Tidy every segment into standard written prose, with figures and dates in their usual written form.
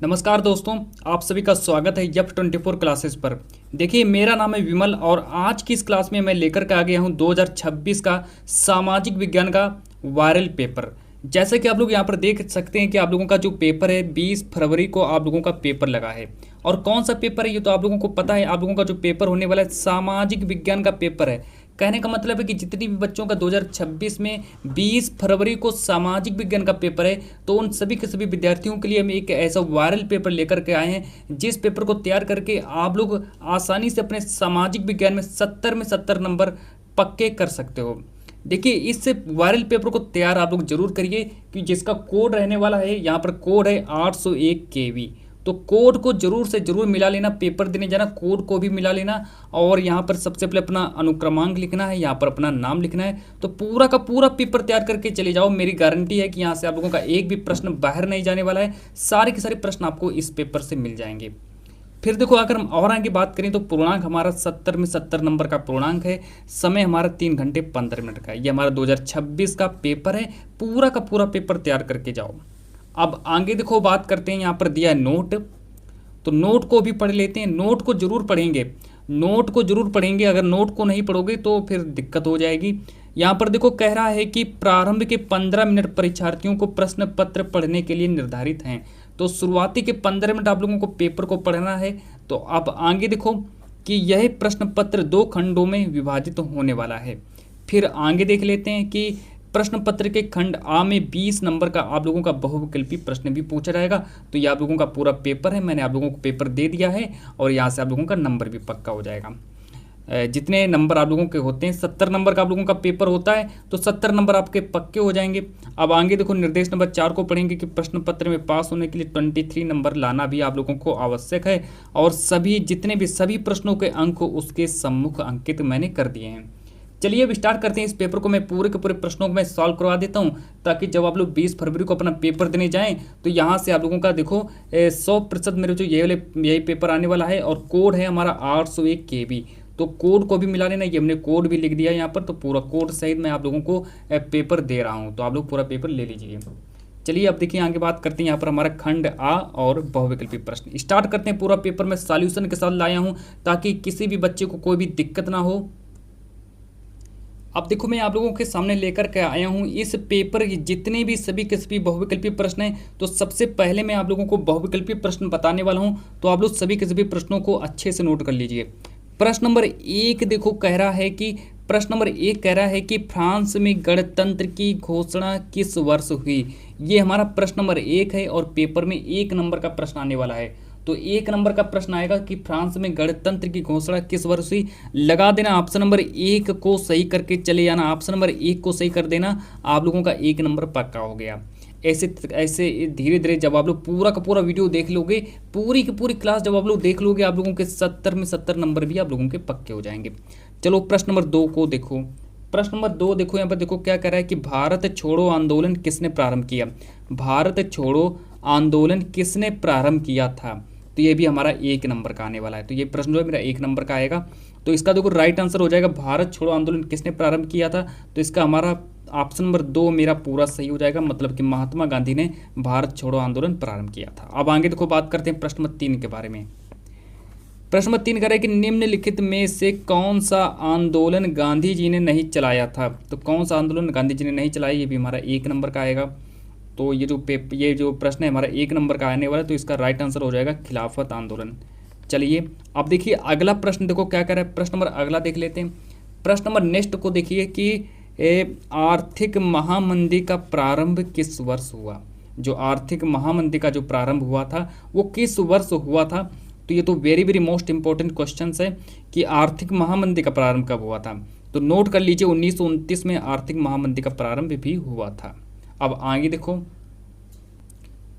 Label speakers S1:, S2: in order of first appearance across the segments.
S1: नमस्कार दोस्तों, आप सभी का स्वागत है F24 क्लासेस पर। देखिए, मेरा नाम है विमल और आज की इस क्लास में मैं लेकर के आ गया हूं 2026 का सामाजिक विज्ञान का वायरल पेपर। जैसे कि आप लोग यहां पर देख सकते हैं कि आप लोगों का जो पेपर है 20 फरवरी को आप लोगों का पेपर लगा है। और कौन सा पेपर है ये तो आप लोगों को पता है। आप लोगों का जो पेपर होने वाला है सामाजिक विज्ञान का पेपर है। कहने का मतलब है कि जितनी भी बच्चों का 2026 में 20 फरवरी को सामाजिक विज्ञान का पेपर है, तो उन सभी के सभी विद्यार्थियों के लिए हम एक ऐसा वायरल पेपर लेकर के आए हैं जिस पेपर को तैयार करके आप लोग आसानी से अपने सामाजिक विज्ञान में 70 नंबर पक्के कर सकते हो। देखिए, इस वायरल पेपर को तैयार आप लोग जरूर करिए कि जिसका कोड रहने वाला है, यहाँ पर कोड है 801 केवी। तो कोड को जरूर से जरूर मिला लेना, पेपर देने जाना कोड को भी मिला लेना। और यहाँ पर सबसे पहले अपना अनुक्रमांक लिखना है, यहाँ पर अपना नाम लिखना है। तो पूरा का पूरा पेपर तैयार करके चले जाओ। मेरी गारंटी है कि यहाँ से आप लोगों का एक भी प्रश्न बाहर नहीं जाने वाला है। सारे के सारे प्रश्न आपको इस पेपर से मिल जाएंगे। फिर देखो, अगर हम और आगे बात करें तो पूर्णांक हमारा 70 में 70 नंबर का पूर्णांक है। समय हमारा 3 घंटे 15 मिनट का है। ये हमारा 2026 का पेपर है। पूरा का पूरा पेपर तैयार करके जाओ। अब आगे देखो, बात करते हैं, यहाँ पर दिया है नोट। तो नोट को भी पढ़ लेते हैं। नोट को जरूर पढ़ेंगे, नोट को जरूर पढ़ेंगे। अगर नोट को नहीं पढ़ोगे तो फिर दिक्कत हो जाएगी। यहाँ पर देखो, कह रहा है कि प्रारंभ के 15 मिनट परीक्षार्थियों को प्रश्न पत्र पढ़ने के लिए निर्धारित हैं। तो शुरुआती के 15 मिनट आप लोगों को पेपर को पढ़ना है। तो अब आगे देखो कि यह प्रश्न पत्र 2 खंडों में विभाजित होने वाला है। फिर आगे देख लेते हैं कि प्रश्न पत्र के खंड आ में 20 नंबर का आप लोगों का बहुविकल्पी प्रश्न भी पूछा जाएगा। तो ये आप लोगों का पूरा पेपर है, मैंने आप लोगों को पेपर दे दिया है और यहाँ से आप लोगों का नंबर भी पक्का हो जाएगा। जितने नंबर आप लोगों के होते हैं, 70 नंबर का आप लोगों का पेपर होता है, तो 70 नंबर आपके पक्के हो जाएंगे। अब आगे देखो, निर्देश नंबर 4 को पढ़ेंगे कि प्रश्न पत्र में पास होने के लिए 23 नंबर लाना भी आप लोगों को आवश्यक है। और जितने भी सभी प्रश्नों के अंक उसके सम्मुख अंकित मैंने कर दिए हैं। चलिए अब स्टार्ट करते हैं इस पेपर को। मैं पूरे के पूरे प्रश्नों को मैं सॉल्व करवा देता हूं, ताकि जब आप लोग 20 फरवरी को अपना पेपर देने जाएं तो यहां से आप लोगों का देखो 100% मेरे जो यही पेपर आने वाला है। और कोड है हमारा 801 केबी। तो कोड को भी मिला लेना। ये हमने कोड भी लिख दिया यहाँ पर। तो पूरा कोड सहित मैं आप लोगों को पेपर दे रहा हूँ, तो आप लोग पूरा पेपर ले लीजिए। चलिए अब देखिए, आगे बात करते हैं। यहाँ पर हमारा खंड आ और बहुविकल्पी प्रश्न स्टार्ट करते हैं। पूरा पेपर मैं सॉल्यूशन के साथ लाया हूँ ताकि किसी भी बच्चे को कोई भी दिक्कत ना हो। अब देखो, मैं आप लोगों के सामने लेकर के आया हूं इस पेपर की जितने भी सभी के सभी बहुविकल्पी प्रश्न हैं। तो सबसे पहले मैं आप लोगों को बहुविकल्पी प्रश्न बताने वाला हूं, तो आप लोग सभी के सभी प्रश्नों को अच्छे से नोट कर लीजिए। प्रश्न नंबर 1 देखो, कह रहा है कि फ्रांस में गणतंत्र की घोषणा किस वर्ष हुई। ये हमारा प्रश्न नंबर 1 है और पेपर में 1 नंबर का प्रश्न आने वाला है। तो 1 नंबर का प्रश्न आएगा कि फ्रांस में गणतंत्र की घोषणा किस वर्ष हुई। लगा देना, ऑप्शन नंबर 1 को सही करके चले जाना। ऑप्शन नंबर 1 को सही कर देना, आप लोगों का 1 नंबर पक्का हो गया। ऐसे ऐसे धीरे धीरे जब आप लोग पूरा का पूरा वीडियो देख लोगे, पूरी की पूरी क्लास जब आप लोग देख लोगे, आप लोगों के 70 में 70 नंबर भी आप लोगों के पक्के हो जाएंगे। चलो प्रश्न नंबर 2 को देखो। प्रश्न नंबर 2 देखो, यहाँ पर देखो क्या कह रहा है कि भारत छोड़ो आंदोलन किसने प्रारंभ किया। भारत छोड़ो आंदोलन किसने प्रारंभ किया था। तो ये भी हमारा 1 नंबर का आने वाला है। तो ये प्रश्न जो है मेरा 1 नंबर का आएगा। तो इसका देखो राइट आंसर हो जाएगा भारत छोड़ो आंदोलन किसने प्रारंभ किया था। तो इसका हमारा ऑप्शन नंबर 2 मेरा पूरा सही हो जाएगा, मतलब कि महात्मा गांधी ने भारत छोड़ो आंदोलन प्रारंभ किया था। अब आगे देखो, बात करते हैं प्रश्न नंबर 3 के बारे में। प्रश्न नंबर 3 कह रहा है कि निम्नलिखित में से कौन सा आंदोलन गांधी जी ने नहीं चलाया था। तो कौन सा आंदोलन गांधी जी ने नहीं चलाया, ये भी हमारा 1 नंबर का आएगा। तो ये जो प्रश्न है हमारा 1 नंबर का आने वाला है। तो इसका राइट आंसर हो जाएगा खिलाफत आंदोलन। चलिए अब देखिए अगला प्रश्न, देखो क्या कह रहा है। प्रश्न नंबर अगला देख लेते हैं। प्रश्न नंबर नेक्स्ट को देखिए कि आर्थिक महामंदी का प्रारंभ किस वर्ष हुआ। जो आर्थिक महामंदी का जो प्रारंभ हुआ था वो किस वर्ष हुआ था। तो ये तो very very most important question है कि आर्थिक महामंदी का प्रारंभ कब हुआ था। तो नोट कर लीजिए, 1929 में आर्थिक महामंदी का प्रारंभ भी हुआ था। अब आगे देखो,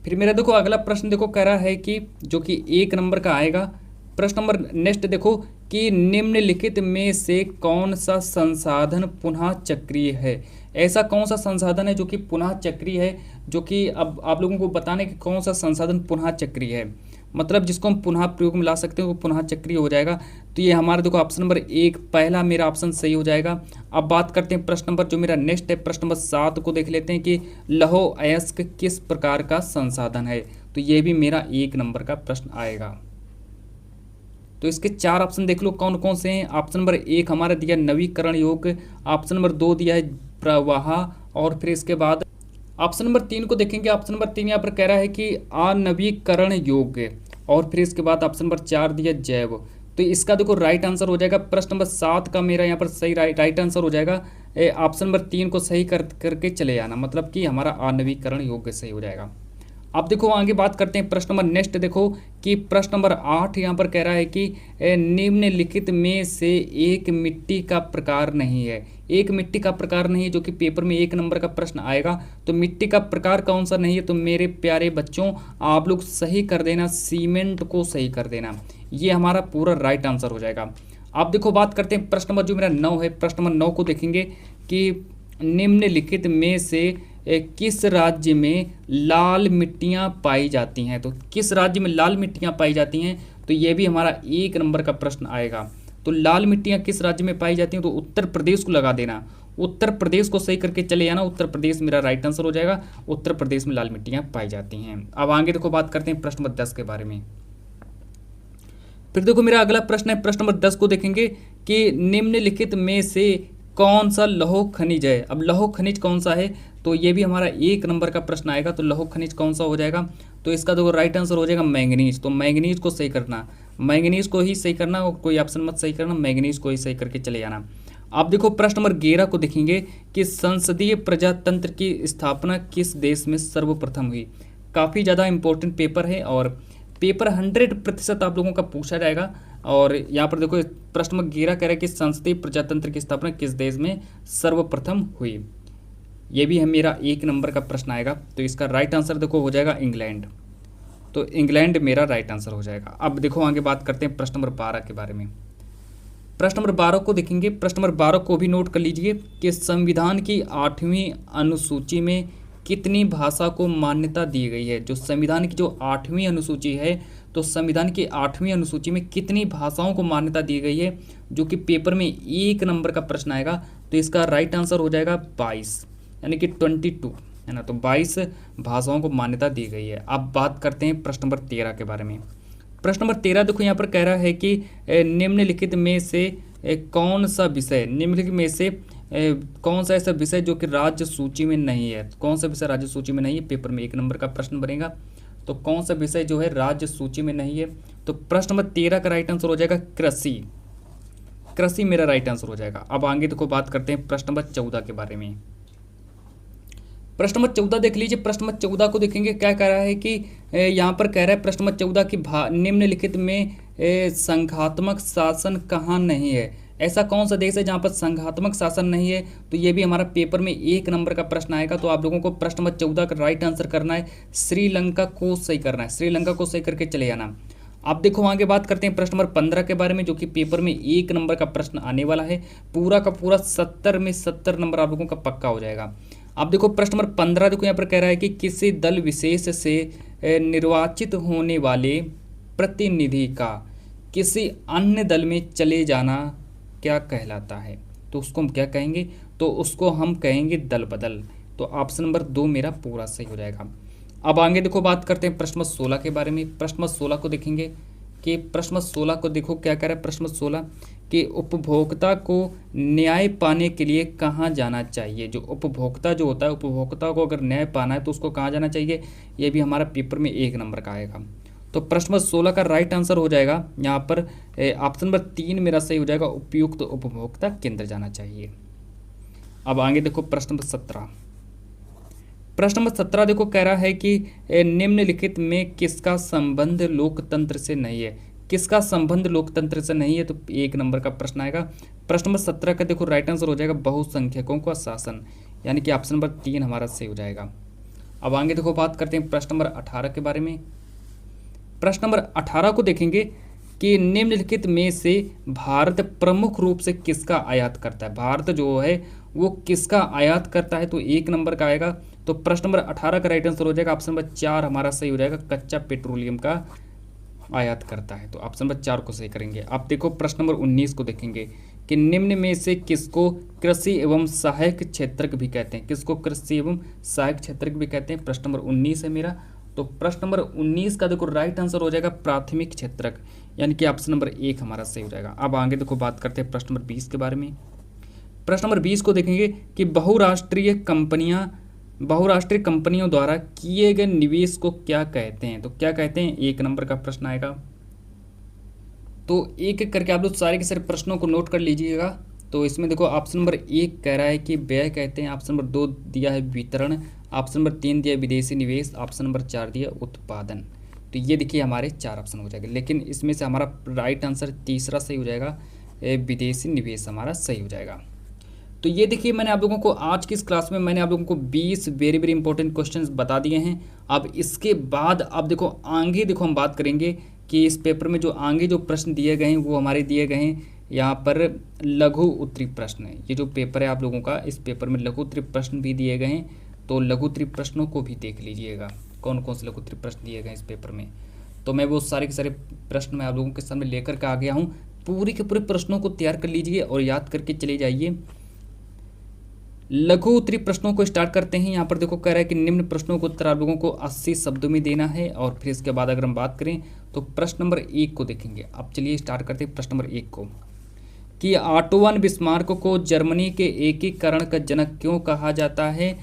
S1: फिर मेरा देखो अगला प्रश्न देखो, कह रहा है कि जो कि 1 नंबर का आएगा। प्रश्न नंबर नेक्स्ट देखो कि निम्नलिखित में से कौन सा संसाधन पुनः चक्रीय है। ऐसा कौन सा संसाधन है जो कि पुनः चक्रीय है, जो कि अब आप लोगों को बताने कि कौन सा संसाधन पुनः चक्रीय है, मतलब जिसको हम पुनः प्रयोग में ला सकते हैं, वो पुनः चक्रीय हो जाएगा। तो ये हमारा देखो ऑप्शन नंबर 1 पहला मेरा ऑप्शन सही हो जाएगा। अब बात करते हैं प्रश्न नंबर जो मेरा नेक्स्ट है, प्रश्न नंबर 7 को देख लेते हैं कि लौह अयस्क किस प्रकार का संसाधन है। तो ये भी मेरा 1 नंबर का प्रश्न आएगा। तो इसके 4 ऑप्शन देख लो कौन कौन से हैं। ऑप्शन नंबर 1 हमारा दिया नवीकरण योग्य, ऑप्शन नंबर 2 दिया है प्रवाह, और फिर इसके बाद ऑप्शन नंबर 3 को देखेंगे। ऑप्शन नंबर 3 यहाँ पर कह रहा है कि अनवीकरण योग्य, और फिर इसके बाद ऑप्शन नंबर 4 दिया जैव। तो इसका देखो राइट आंसर हो जाएगा प्रश्न नंबर 7 का मेरा यहाँ पर सही राइट आंसर हो जाएगा। ऑप्शन नंबर 3 को सही करके चले जाना, मतलब कि हमारा अनवीकरण योग्य सही हो जाएगा। अब देखो आगे बात करते हैं प्रश्न नंबर नेक्स्ट देखो कि प्रश्न नंबर 8 यहाँ पर कह रहा है कि निम्नलिखित में से एक मिट्टी का प्रकार नहीं है। एक मिट्टी का प्रकार नहीं है, जो कि पेपर में 1 नंबर का प्रश्न आएगा। तो मिट्टी का प्रकार कौन सा नहीं है, तो मेरे प्यारे बच्चों आप लोग सही कर देना, सीमेंट को सही कर देना, ये हमारा पूरा राइट आंसर हो जाएगा। अब देखो बात करते हैं प्रश्न नंबर जो मेरा 9 है। प्रश्न नंबर 9 को देखेंगे कि निम्नलिखित में से किस राज्य में लाल मिट्टियाँ पाई जाती हैं। तो किस राज्य में लाल मिट्टियाँ पाई जाती हैं, तो ये भी हमारा 1 नंबर का प्रश्न आएगा। तो लाल मिट्टियाँ किस राज्य में पाई जाती हैं, तो उत्तर प्रदेश को लगा देना, उत्तर प्रदेश को सही करके चले जाना, उत्तर प्रदेश मेरा राइट आंसर हो जाएगा। उत्तर प्रदेश में लाल मिट्टियाँ पाई जाती हैं। अब आगे देखो बात करते हैं प्रश्न नंबर 10 के बारे में। फिर देखो मेरा अगला प्रश्न है प्रश्न नंबर 10 को देखेंगे कि निम्नलिखित में से कौन सा लौह खनिज है। अब लौह खनिज कौन सा है, तो ये भी हमारा 1 नंबर का प्रश्न आएगा। तो लौह खनिज कौन सा हो जाएगा, तो इसका देखो राइट आंसर हो जाएगा मैंगनीज। तो मैंगनीज को सही करना, मैंगनीज को ही सही करना, और कोई ऑप्शन मत सही करना, मैंगनीज को ही सही करके चले जाना। अब देखो प्रश्न नंबर 11 को देखेंगे कि संसदीय प्रजातंत्र की स्थापना किस देश में सर्वप्रथम हुई। काफ़ी ज़्यादा इंपॉर्टेंट पेपर है और पेपर 100% आप लोगों का पूछा जाएगा। और यहाँ पर देखो प्रश्न नंबर 11 कह रहा है कि संसदीय प्रजातंत्र की स्थापना किस देश में सर्वप्रथम हुई। ये भी है मेरा 1 नंबर का प्रश्न आएगा। तो इसका राइट आंसर देखो हो जाएगा इंग्लैंड। तो इंग्लैंड मेरा राइट आंसर हो जाएगा। अब देखो आगे बात करते हैं प्रश्न नंबर 12 के बारे में। प्रश्न नंबर 12 को देखेंगे। प्रश्न नंबर 12 को भी नोट कर लीजिए कि संविधान की 8वीं अनुसूची में कितनी भाषा को मान्यता दी गई है। जो संविधान की जो 8वीं अनुसूची है, तो संविधान की 8वीं अनुसूची में कितनी भाषाओं को मान्यता दी गई है, जो कि पेपर में 1 नंबर का प्रश्न आएगा। तो इसका राइट आंसर हो जाएगा 22, यानी कि 22 है ना। तो 22 भाषाओं को मान्यता दी गई है। अब बात करते हैं प्रश्न नंबर 13 के बारे में। प्रश्न नंबर 13 देखो यहाँ पर कह रहा है कि निम्नलिखित में से कौन सा विषय, निम्नलिखित में से कौन सा ऐसा विषय जो कि राज्य सूची में नहीं है। कौन सा विषय राज्य सूची में नहीं है, पेपर में 1 नंबर का प्रश्न बनेगा। तो कौन सा विषय जो है राज्य सूची में नहीं है, तो प्रश्न नंबर 13 का राइट आंसर हो जाएगा कृषि। कृषि मेरा राइट आंसर हो जाएगा। अब आगे देखो बात करते हैं प्रश्न नंबर 14 के बारे में। प्रश्न नंबर 14 देख लीजिए। प्रश्न नंबर 14 को देखेंगे क्या कह रहा है कि यहाँ पर कह रहा है प्रश्न नंबर 14 की निम्नलिखित में संघात्मक शासन कहाँ नहीं है। ऐसा कौन सा देश है जहाँ पर संघात्मक शासन नहीं है, तो ये भी हमारा पेपर में 1 नंबर का प्रश्न आएगा। तो आप लोगों को प्रश्न नंबर 14 का राइट आंसर करना है, श्रीलंका को सही करना है, श्रीलंका को सही करके चले जाना। अब देखो आगे बात करते हैं प्रश्न नंबर 15 के बारे में, जो कि पेपर में 1 नंबर का प्रश्न आने वाला है। पूरा का पूरा 70 में 70 नंबर आप लोगों का पक्का हो जाएगा। अब देखो प्रश्न नंबर 15 देखो यहाँ पर कह रहा है कि किसी दल विशेष से निर्वाचित होने वाले प्रतिनिधि का किसी अन्य दल में चले जाना क्या कहलाता है। तो उसको हम क्या कहेंगे, तो उसको हम कहेंगे दल बदल। तो ऑप्शन नंबर 2 मेरा पूरा सही हो जाएगा। अब आगे देखो बात करते हैं प्रश्न नंबर 16 के बारे में। प्रश्न नंबर 16 को देखेंगे कि प्रश्न नंबर 16 को देखो क्या कह रहा है। प्रश्न नंबर 16 कि उपभोक्ता को न्याय पाने के लिए कहाँ जाना चाहिए। जो उपभोक्ता जो होता है, उपभोक्ता को अगर न्याय पाना है तो उसको कहाँ जाना चाहिए, ये भी हमारा पेपर में 1 नंबर का आएगा। तो प्रश्न नंबर 16 का राइट आंसर हो जाएगा यहाँ पर ऑप्शन नंबर 3 मेरा सही हो जाएगा, उपयुक्त उपभोक्ता केंद्र जाना चाहिए। अब आगे देखो प्रश्न नंबर 17। प्रश्न नंबर 17 देखो कह रहा है कि निम्नलिखित में किसका संबंध लोकतंत्र से नहीं है। किसका संबंध लोकतंत्र से नहीं है, तो 1 नंबर का प्रश्न आएगा। प्रश्न नंबर 17 का देखो राइट आंसर हो जाएगा बहुसंख्यकों का शासन, यानी कि ऑप्शन नंबर 3 हमारा सही हो जाएगा। अब आगे देखो बात करते हैं प्रश्न नंबर 18 के बारे में। प्रश्न नंबर 18 को देखेंगे कि निम्नलिखित में से भारत प्रमुख रूप से किसका आयात करता है। भारत जो है वो किसका आयात करता है, तो 1 नंबर का आएगा। तो प्रश्न नंबर 18 का राइट आंसर हो जाएगा ऑप्शन नंबर 4 हमारा सही हो जाएगा, कच्चा पेट्रोलियम का आयात करता है। तो ऑप्शन नंबर 4 को सही करेंगे। अब देखो प्रश्न नंबर 19 को देखेंगे कि निम्न में से किसको कृषि एवं सहायक क्षेत्रक भी कहते हैं। किसको कृषि एवं सहायक क्षेत्रक भी कहते हैं, प्रश्न नंबर 19 है मेरा। तो प्रश्न नंबर 19 का देखो राइट आंसर हो जाएगा प्राथमिक क्षेत्रक, यानी कि ऑप्शन नंबर 1 हमारा सही हो जाएगा। अब आगे देखो बात करते हैं प्रश्न नंबर 20 के बारे में। प्रश्न नंबर 20 को देखेंगे कि बहुराष्ट्रीय कंपनियों द्वारा किए गए निवेश को क्या कहते हैं। तो क्या कहते हैं, 1 नंबर का प्रश्न आएगा। तो एक एक करके आप लोग सारे के सारे प्रश्नों को नोट कर लीजिएगा। तो इसमें देखो ऑप्शन नंबर 1 कह रहा है कि व्यय कहते हैं, ऑप्शन नंबर 2 दिया है वितरण, ऑप्शन नंबर 3 दिया विदेशी निवेश, ऑप्शन नंबर 4 दिया उत्पादन। तो ये देखिए हमारे 4 ऑप्शन हो जाएंगे, लेकिन इसमें से हमारा राइट आंसर तीसरा सही हो जाएगा, विदेशी निवेश हमारा सही हो जाएगा। तो ये देखिए मैंने आप लोगों को आज की इस क्लास में मैंने आप लोगों को 20 वेरी वेरी इंपॉर्टेंट क्वेश्चंस बता दिए हैं। अब इसके बाद अब देखो आगे देखो हम बात करेंगे कि इस पेपर में जो आगे जो प्रश्न दिए गए हैं वो हमारे दिए गए हैं यहाँ पर लघु उत्तरी प्रश्न है। ये जो पेपर है आप लोगों का, इस पेपर में लघु उत्तरी प्रश्न भी दिए गए हैं, तो लघु उत्तरी प्रश्नों को भी देख लीजिएगा कौन कौन से लघु उत्तरी प्रश्न दिए गए हैं इस पेपर में। तो मैं वो सारे के सारे प्रश्न मैं आप लोगों के सामने लेकर के आ गया हूँ। पूरे के पूरे प्रश्नों को तैयार कर लीजिए और याद करके चले जाइए। लघु उत्तरी प्रश्नों को स्टार्ट करते हैं। यहाँ पर देखो कह रहा है कि निम्न प्रश्नों को उत्तर आप लोगों को 80 शब्दों में देना है। और फिर इसके बाद अगर हम बात करें तो प्रश्न नंबर 1 को देखेंगे। अब चलिए स्टार्ट करते हैं प्रश्न नंबर 1 को, कि ऑटो बिस्मार्क को जर्मनी के एकीकरण का जनक क्यों कहा जाता है।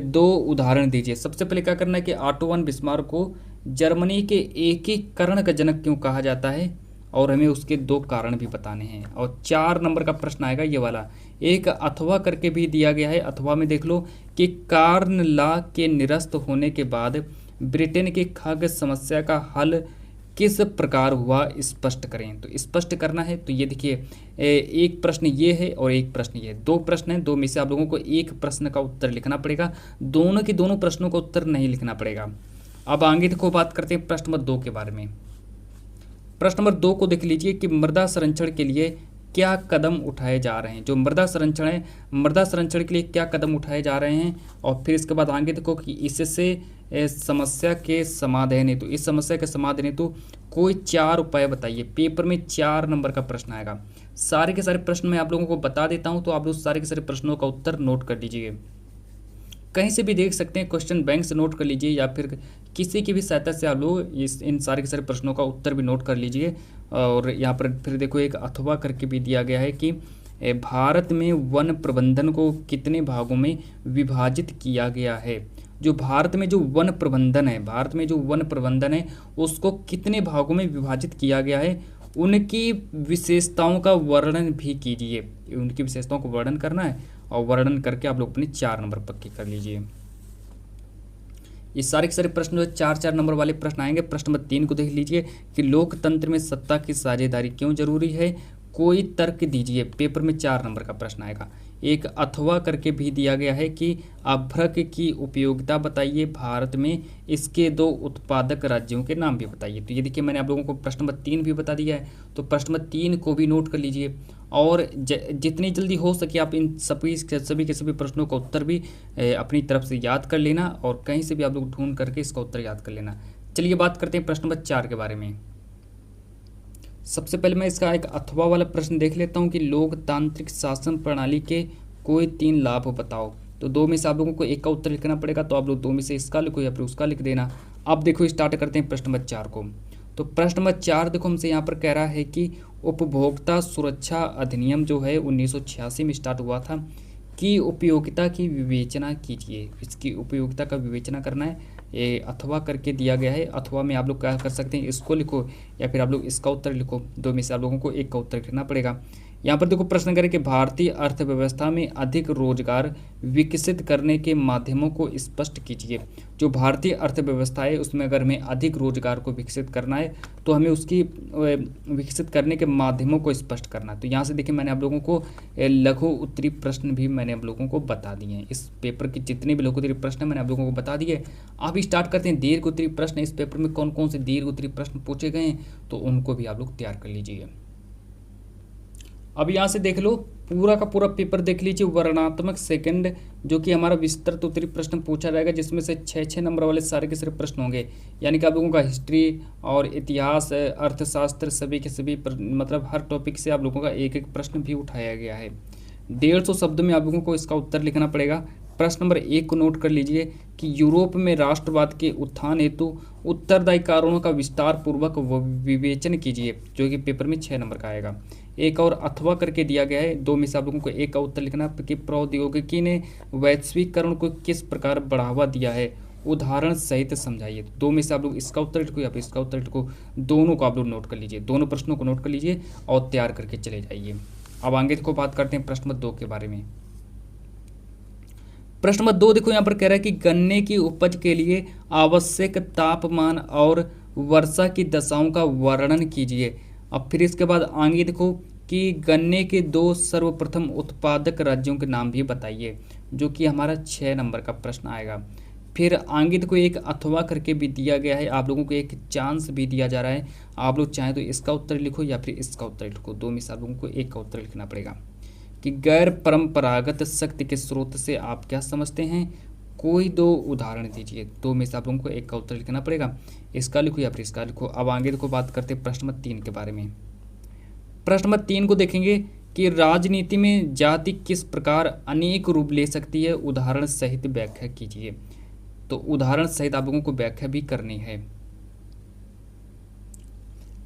S1: 2 उदाहरण दीजिए। सबसे पहले क्या करना है कि ऑटो बिस्मार्क को जर्मनी के एकीकरण का जनक क्यों कहा जाता है, और हमें उसके 2 कारण भी बताने हैं। और 4 नंबर का प्रश्न आएगा ये वाला, एक अथवा करके भी दिया गया है। अथवा में देख लो कि कार्न लॉ के निरस्त होने के बाद ब्रिटेन की खाद्य समस्या का हल किस प्रकार हुआ, स्पष्ट करें। तो स्पष्ट करना है। तो ये देखिए एक प्रश्न ये है और एक प्रश्न ये है, 2 प्रश्न हैं, 2 में से आप लोगों को एक प्रश्न का उत्तर लिखना पड़ेगा, दोनों के दोनों प्रश्नों का उत्तर नहीं लिखना पड़ेगा। अब आगे देखो बात करते हैं प्रश्न नंबर 2 के बारे में। प्रश्न नंबर 2 को देख लीजिए कि मृदा संरक्षण के लिए क्या कदम उठाए जा रहे हैं। जो मृदा संरक्षण है, मृदा संरक्षण के लिए क्या कदम उठाए जा रहे हैं। और फिर इसके बाद आगे देखो कि इससे समस्या के समाधान हेतु, इस समस्या के समाधान हेतु कोई 4 उपाय बताइए। पेपर में 4 नंबर का प्रश्न आएगा। सारे के सारे प्रश्न मैं आप लोगों को बता देता हूं, तो आप लोग सारे के सारे प्रश्नों का उत्तर नोट कर लीजिए। कहीं से भी देख सकते हैं, क्वेश्चन बैंक से नोट कर लीजिए, या फिर किसी की भी सहायता से आप लोग इन सारे के सारे प्रश्नों का उत्तर भी नोट कर लीजिए। और यहाँ पर फिर देखो एक अथवा करके भी दिया गया है कि भारत में वन प्रबंधन को कितने भागों में विभाजित किया गया है। जो भारत में जो वन प्रबंधन है, भारत में जो वन प्रबंधन है उसको कितने भागों में विभाजित किया गया है, उनकी विशेषताओं का वर्णन भी कीजिए। उनकी विशेषताओं को वर्णन करना है और वर्णन करके आप लोग अपने 4 नंबर पक्के कर लीजिए। ये सारे के सारे प्रश्न जो 4-4 नंबर वाले प्रश्न आएंगे। प्रश्न नंबर 3 को देख लीजिए कि लोकतंत्र में सत्ता की साझेदारी क्यों जरूरी है, कोई तर्क दीजिए। पेपर में 4 नंबर का प्रश्न आएगा। एक अथवा करके भी दिया गया है कि अभ्रक की उपयोगिता बताइए, भारत में इसके 2 उत्पादक राज्यों के नाम भी बताइए। तो ये देखिए मैंने आप लोगों को प्रश्न नंबर 3 भी बता दिया है, तो प्रश्न नंबर 3 को भी नोट कर लीजिए। और जितनी जल्दी हो सके आप इन सभी के सभी प्रश्नों का उत्तर भी अपनी तरफ से याद कर लेना, और कहीं से भी आप लोग ढूंढ करके इसका उत्तर याद कर लेना। चलिए बात करते हैं प्रश्न नंबर 4 के बारे में। सबसे पहले मैं इसका एक अथवा वाला प्रश्न देख लेता हूं कि लोकतांत्रिक शासन प्रणाली के कोई 3 लाभ बताओ। तो 2 में से आप लोगों को एक का उत्तर लिखना पड़ेगा, तो आप लोग 2 में से इसका लिखो या फिर उसका लिख देना। अब देखो स्टार्ट करते हैं प्रश्न नंबर 4 को। तो प्रश्न नंबर 4 देखो हमसे यहाँ पर कह रहा है कि उपभोक्ता सुरक्षा अधिनियम जो है 1986 में स्टार्ट हुआ था, की उपयोगिता की विवेचना कीजिए। इसकी उपयोगिता का विवेचना करना है, ये अथवा करके दिया गया है। अथवा में आप लोग क्या कर सकते हैं, इसको लिखो या फिर आप लोग इसका उत्तर लिखो। 2 में से आप लोगों को एक का उत्तर लिखना पड़ेगा। यहाँ पर देखो प्रश्न करें कि भारतीय अर्थव्यवस्था में अधिक रोजगार विकसित करने के माध्यमों को स्पष्ट कीजिए। जो भारतीय अर्थव्यवस्था है उसमें अगर हमें अधिक रोजगार को विकसित करना है तो हमें उसकी विकसित करने के माध्यमों को स्पष्ट करना है। तो यहाँ से देखिए मैंने आप लोगों को लघु उत्तरी प्रश्न भी मैंने आप लोगों को बता दिए हैं। इस पेपर के जितने भी लघु उत्तरी प्रश्न मैंने आप लोगों को बता दिए। अब स्टार्ट करते हैं दीर्घ उत्तरी प्रश्न। इस पेपर में कौन कौन से दीर्घ उत्तरी प्रश्न पूछे गए हैं तो उनको भी आप लोग तैयार कर लीजिए। अब यहाँ से देख लो पूरा का पूरा पेपर देख लीजिए। वर्णनात्मक सेकंड जो कि हमारा विस्तृत उत्तरी प्रश्न पूछा जाएगा, जिसमें से 6-6 नंबर वाले सारे के सारे प्रश्न होंगे। यानी कि आप लोगों का हिस्ट्री और इतिहास, अर्थशास्त्र सभी के सभी मतलब हर टॉपिक से आप लोगों का एक एक प्रश्न भी उठाया गया है। 150 शब्द में आप लोगों को इसका उत्तर लिखना पड़ेगा। प्रश्न नंबर 1 को नोट कर लीजिए कि यूरोप में राष्ट्रवाद के उत्थान हेतु उत्तरदायी कारणों का विस्तार पूर्वक विवेचन कीजिए, जो कि पेपर में 6 नंबर का आएगा। एक और अथवा करके दिया गया है, दो में से आप लोगों को एक का उत्तर लिखना कि प्रौद्योगिकी ने वैश्वीकरण को किस प्रकार बढ़ावा दिया है, उदाहरण सहित समझाइए। दो में से आप लोग इसका उत्तर लिखो या फिर इसका उत्तर लिखो, दोनों को आप लोग नोट कर लीजिए, दोनों प्रश्नों को नोट कर लीजिए और तैयार करके चले जाइए। अब आगे को बात करते हैं प्रश्न नंबर 2 के बारे में। प्रश्न नंबर 2 देखो यहाँ पर कह रहा है कि गन्ने की उपज के लिए आवश्यक तापमान और वर्षा की दशाओं का वर्णन कीजिए। अब फिर इसके बाद आगे देखो कि गन्ने के 2 सर्वप्रथम उत्पादक राज्यों के नाम भी बताइए, जो कि हमारा 6 नंबर का प्रश्न आएगा। फिर आगे देखो एक अथवा करके भी दिया गया है, आप लोगों को एक चांस भी दिया जा रहा है, आप लोग चाहें तो इसका उत्तर लिखो या फिर इसका उत्तर लिखो, दो में से आप लोगों को एक का उत्तर लिखना पड़ेगा। कि गैर परंपरागत शक्ति के स्रोत से आप क्या समझते हैं, कोई 2 उदाहरण दीजिए, दो में से आप लोगों को एक का उत्तर लिखना पड़ेगा, इसका लिखो या फिर इसका लिखो। अब आगे देखो बात करते हैं प्रश्न नंबर 3 के बारे में। प्रश्न नंबर 3 को देखेंगे कि राजनीति में जाति किस प्रकार अनेक रूप ले सकती है, उदाहरण सहित व्याख्या कीजिए। तो उदाहरण सहित आप लोगों को व्याख्या भी करनी है।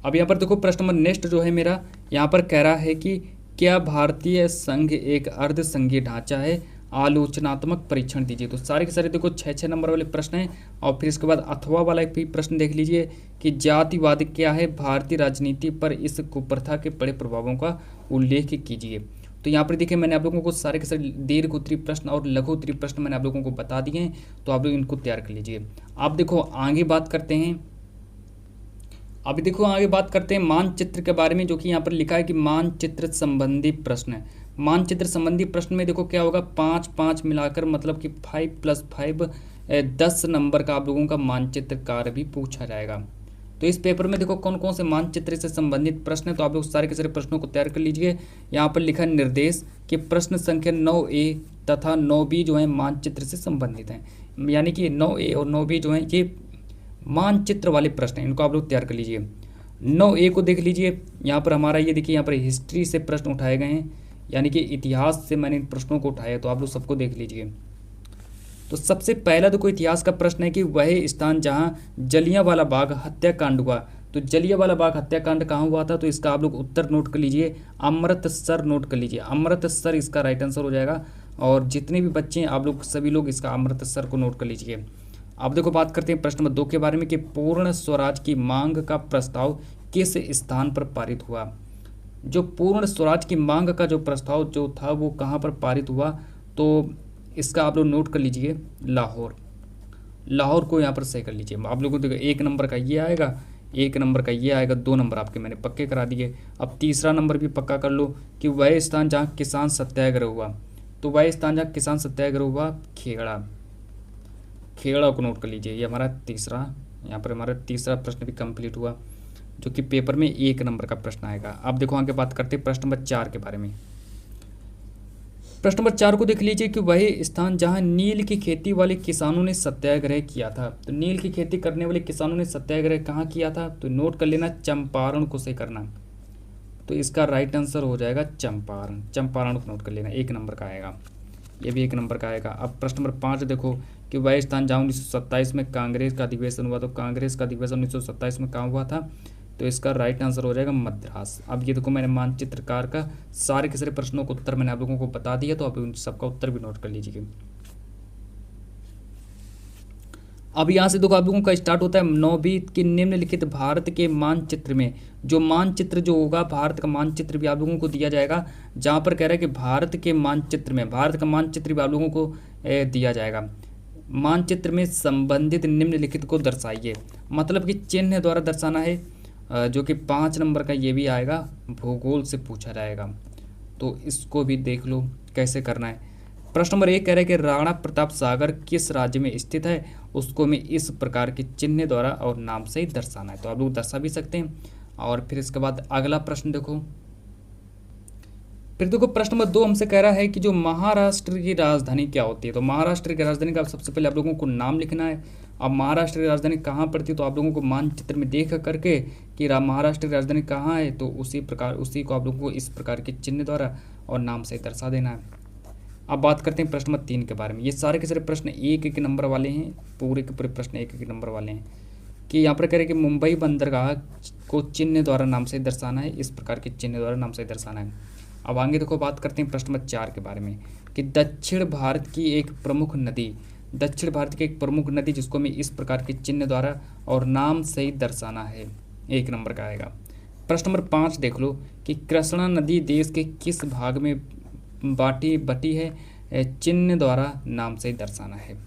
S1: अब यहाँ पर देखो प्रश्न नंबर नेक्स्ट जो है मेरा, यहाँ पर कह रहा है कि क्या भारतीय संघ एक अर्ध संघीय ढांचा है, आलोचनात्मक परीक्षण दीजिए। तो सारे के सारे देखो 6-6 नंबर वाले प्रश्न हैं। और फिर इसके बाद अथवा वाला एक भी प्रश्न देख लीजिए कि जातिवाद क्या है, भारतीय राजनीति पर इस कुप्रथा के बड़े प्रभावों का उल्लेख कीजिए। तो यहाँ पर देखिए मैंने आप लोगों को सारे के सारे दीर्घ उत्तरीय प्रश्न और लघु उत्तरीय प्रश्न मैंने आप लोगों को बता दिए हैं, तो आप लोग इनको तैयार कर लीजिए। आप देखो आगे बात करते हैं, अभी देखो आगे बात करते हैं मानचित्र के बारे में, जो कि यहाँ पर लिखा है कि मानचित्र संबंधी प्रश्न है। मानचित्र संबंधी प्रश्न में देखो क्या होगा, 5-5 मिलाकर मतलब कि 5+5 10 नंबर का आप लोगों का मानचित्र कार्य भी पूछा जाएगा। तो इस पेपर में देखो कौन कौन से मानचित्र से संबंधित प्रश्न है, तो आप लोग सारे के सारे प्रश्नों को तैयार कर लीजिए। यहाँ पर लिखा निर्देश कि प्रश्न संख्या 9A तथा 9B जो है मानचित्र से संबंधित हैं, यानी कि 9A और 9B जो है ये मानचित्र वाले प्रश्न हैं, इनको आप लोग तैयार कर लीजिए। 9A को देख लीजिए, यहाँ पर हमारा ये देखिए यहाँ पर हिस्ट्री से प्रश्न उठाए गए हैं, यानी कि इतिहास से मैंने इन प्रश्नों को उठाया, तो आप लोग सबको देख लीजिए। तो सबसे पहला देखो इतिहास का प्रश्न है कि वह स्थान जहाँ जलियांवाला बाग हत्याकांड हुआ। तो जलियांवाला बाग हत्याकांड कहाँ हुआ था, तो इसका आप लोग उत्तर नोट कर लीजिए, अमृतसर नोट कर लीजिए, अमृतसर इसका राइट आंसर हो जाएगा। और जितने भी बच्चे हैं आप लोग सभी लोग इसका अमृतसर को नोट कर लीजिए। अब देखो बात करते हैं प्रश्न नंबर 2 के बारे में कि पूर्ण स्वराज की मांग का प्रस्ताव किस स्थान पर पारित हुआ। जो पूर्ण स्वराज की मांग का जो प्रस्ताव जो था वो कहाँ पर पारित हुआ, तो इसका आप लोग नोट कर लीजिए, लाहौर। लाहौर को यहाँ पर सही कर लीजिए। आप लोगों को देखो 1 नंबर का ये आएगा, 1 नंबर का ये आएगा, 2 नंबर आपके मैंने पक्के करा दिए। अब तीसरा नंबर भी पक्का कर लो कि वह स्थान जहाँ किसान सत्याग्रह हुआ। तो वह स्थान जहाँ किसान सत्याग्रह हुआ खेड़ा, खेड़ा को नोट कर लीजिए। ये हमारा तीसरा, यहाँ पर हमारा तीसरा प्रश्न भी कंप्लीट हुआ, जो कि पेपर में 1 नंबर का प्रश्न आएगा। अब देखो आगे बात करते हैं प्रश्न नंबर 4 के बारे में। प्रश्न नंबर 4 को देख लीजिए कि वह स्थान जहां नील की खेती वाले किसानों ने सत्याग्रह किया था। तो नील की खेती करने वाले किसानों ने सत्याग्रह कहाँ किया था, तो नोट कर लेना, चंपारण को सही करना। तो इसका राइट आंसर हो जाएगा चंपारण, चंपारण को नोट कर लेना, 1 नंबर का आएगा, ये भी 1 नंबर का आएगा। अब प्रश्न नंबर 5 देखो कि वह स्थान जहाँ 1927 में कांग्रेस का अधिवेशन हुआ। तो कांग्रेस का अधिवेशन 1927 में कहाँ हुआ था, तो इसका राइट आंसर हो जाएगा मद्रास। अब ये देखो मैंने मानचित्रकार का सारे के सारे प्रश्नों का उत्तर मैंने आप लोगों को बता दिया, तो आप उन सबका उत्तर भी नोट कर लीजिए। अब यहाँ से देखो आप लोगों का स्टार्ट होता है 9वीं की निम्नलिखित भारत के मानचित्र में। जो मानचित्र जो होगा, भारत का मानचित्र भी आप लोगों को दिया जाएगा, जहाँ पर कह रहा है कि भारत के मानचित्र में, भारत का मानचित्र भी आप लोगों को दिया जाएगा। मानचित्र में संबंधित निम्नलिखित को दर्शाइए, मतलब कि चिन्ह द्वारा दर्शाना है, जो कि 5 नंबर का ये भी आएगा, भूगोल से पूछा जाएगा। तो इसको भी देख लो कैसे करना है। प्रश्न नंबर 1 कह रहे हैं कि राणा प्रताप सागर किस राज्य में स्थित है, उसको में इस प्रकार के चिन्ह द्वारा और नाम से ही दर्शाना है। तो आप लोग दर्शा भी सकते हैं। और फिर इसके बाद अगला प्रश्न देखो, फिर देखो प्रश्न नंबर 2 हमसे कह रहा है कि जो महाराष्ट्र की राजधानी क्या होती है। तो महाराष्ट्र की राजधानी का सबसे पहले आप लोगों को नाम लिखना है। अब महाराष्ट्र की राजधानी कहाँ पड़ती है, तो आप लोगों को मानचित्र में देख करके कि महाराष्ट्र की राजधानी कहाँ है, तो उसी प्रकार उसी को आप लोगों को इस प्रकार के चिन्ह द्वारा और नाम से दर्शा देना है। अब बात करते हैं प्रश्न नंबर 3 के बारे में। ये सारे के सारे प्रश्न एक एक नंबर वाले हैं, पूरे के पूरे प्रश्न एक एक नंबर वाले हैं। कि यहाँ पर करें कि मुंबई बंदरगाह को चिन्ह द्वारा नाम से दर्शाना है, इस प्रकार के चिन्ह द्वारा नाम से दर्शाना है। अब आगे देखो बात करते हैं प्रश्न नंबर 4 के बारे में कि दक्षिण भारत की एक प्रमुख नदी जिसको हमें इस प्रकार के चिन्ह द्वारा और नाम से ही दर्शाना है, 1 नंबर का आएगा। प्रश्न नंबर 5 देख लो कि कृष्णा नदी देश के किस भाग में बटी है, चिन्ह द्वारा नाम से ही दर्शाना है।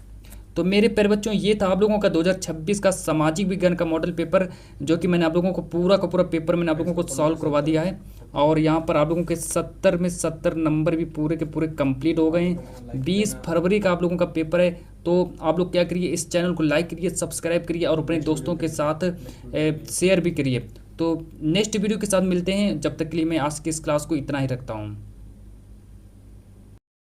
S1: तो मेरे प्यारे बच्चों, ये था आप लोगों का 2026 का सामाजिक विज्ञान का मॉडल पेपर, जो कि मैंने आप लोगों को पूरा का पूरा पेपर मैंने आप लोगों को सॉल्व करवा दिया है। और यहाँ पर आप लोगों के 70 में 70 नंबर भी पूरे के पूरे कंप्लीट हो गए हैं। 20 फरवरी का आप लोगों का पेपर है। तो आप लोग क्या करिए, इस चैनल को लाइक करिए, सब्सक्राइब करिए और अपने दोस्तों के साथ शेयर भी करिए। तो नेक्स्ट वीडियो के साथ मिलते हैं, जब तक के लिए मैं आज की इस क्लास को इतना ही रखता हूँ।